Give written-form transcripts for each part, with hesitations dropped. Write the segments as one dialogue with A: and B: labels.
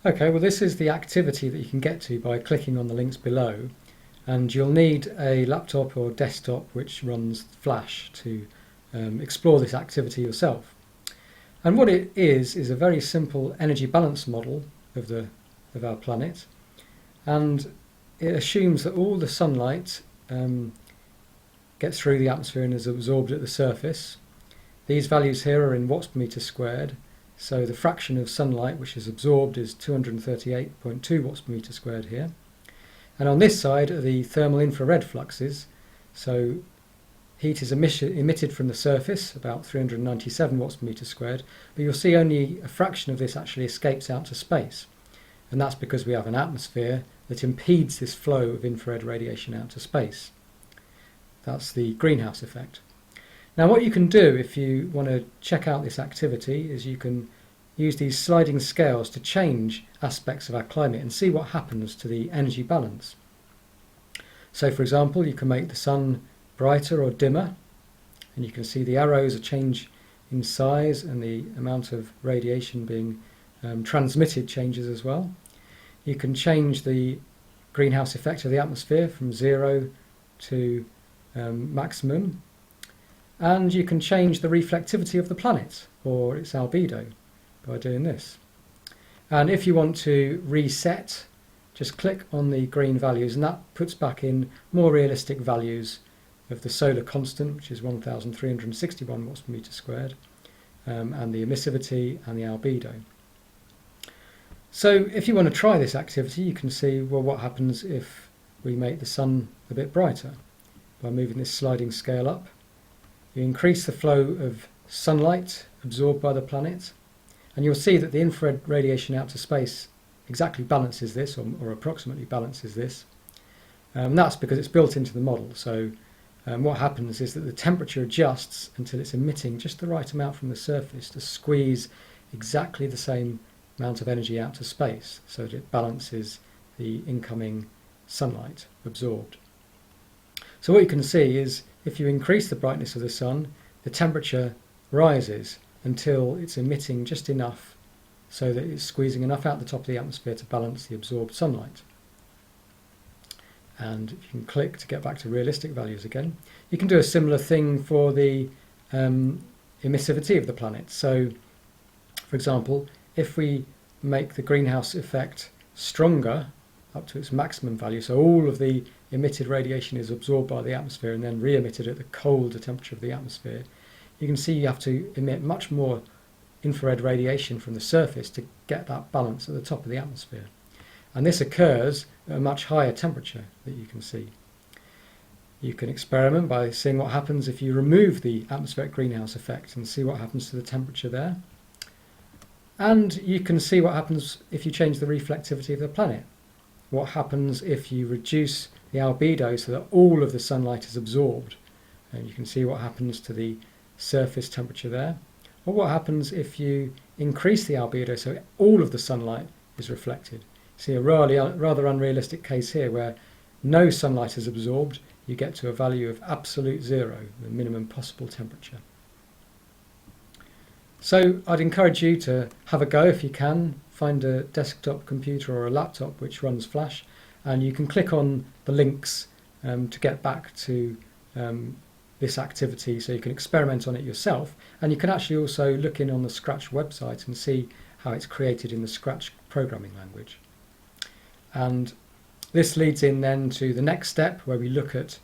A: Okay, well this is the activity that you can get to by clicking on the links below, and you'll need a laptop or desktop which runs Flash to explore this activity yourself. And what it is a very simple energy balance model of our planet, and it assumes that all the sunlight gets through the atmosphere and is absorbed at the surface. These values here are in watts per metre squared, so the fraction of sunlight which is absorbed is 238.2 watts per metre squared here. And on this side are the thermal infrared fluxes, so heat is emitted from the surface, about 397 watts per metre squared, but you'll see only a fraction of this actually escapes out to space. And that's because we have an atmosphere that impedes this flow of infrared radiation out to space. That's the greenhouse effect. Now what you can do if you want to check out this activity is you can use these sliding scales to change aspects of our climate and see what happens to the energy balance. So for example, you can make the sun brighter or dimmer, and you can see the arrows change in size and the amount of radiation being transmitted changes as well. You can change the greenhouse effect of the atmosphere from 0 to maximum, and you can change the reflectivity of the planet or its albedo by doing this. And if you want to reset, just click on the green values and that puts back in more realistic values of the solar constant, which is 1361 watts per metre squared, and the emissivity and the albedo. So if you want to try this activity, you can see, well, what happens if we make the sun a bit brighter by moving this sliding scale up. You increase the flow of sunlight absorbed by the planet, and you'll see that the infrared radiation out to space exactly balances this, or approximately balances this. And that's because it's built into the model. So what happens is that the temperature adjusts until it's emitting just the right amount from the surface to squeeze exactly the same amount of energy out to space, so that it balances the incoming sunlight absorbed. So what you can see is if you increase the brightness of the sun, the temperature rises until it's emitting just enough so that it's squeezing enough out the top of the atmosphere to balance the absorbed sunlight. And you can click to get back to realistic values again. You can do a similar thing for the emissivity of the planet. So, for example, if we make the greenhouse effect stronger up to its maximum value, so all of the emitted radiation is absorbed by the atmosphere and then re-emitted at the colder temperature of the atmosphere, you can see you have to emit much more infrared radiation from the surface to get that balance at the top of the atmosphere. And this occurs at a much higher temperature that you can see. You can experiment by seeing what happens if you remove the atmospheric greenhouse effect and see what happens to the temperature there. And you can see what happens if you change the reflectivity of the planet. What happens if you reduce the albedo so that all of the sunlight is absorbed. And you can see what happens to the surface temperature there. Or what happens if you increase the albedo so all of the sunlight is reflected. See a rather unrealistic case here where no sunlight is absorbed, you get to a value of absolute 0, the minimum possible temperature. So I'd encourage you to have a go if you can. Find a desktop computer or a laptop which runs Flash, and you can click on the links to get back to this activity so you can experiment on it yourself. And you can actually also look in on the Scratch website and see how it's created in the Scratch programming language. And this leads in then to the next step, where we look at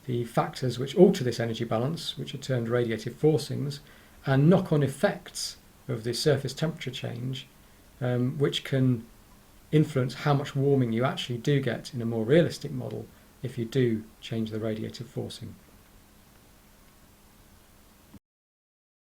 A: the factors which alter this energy balance, which are termed radiative forcings, and knock-on effects of the surface temperature change, which can influence how much warming you actually do get in a more realistic model if you do change the radiative forcing.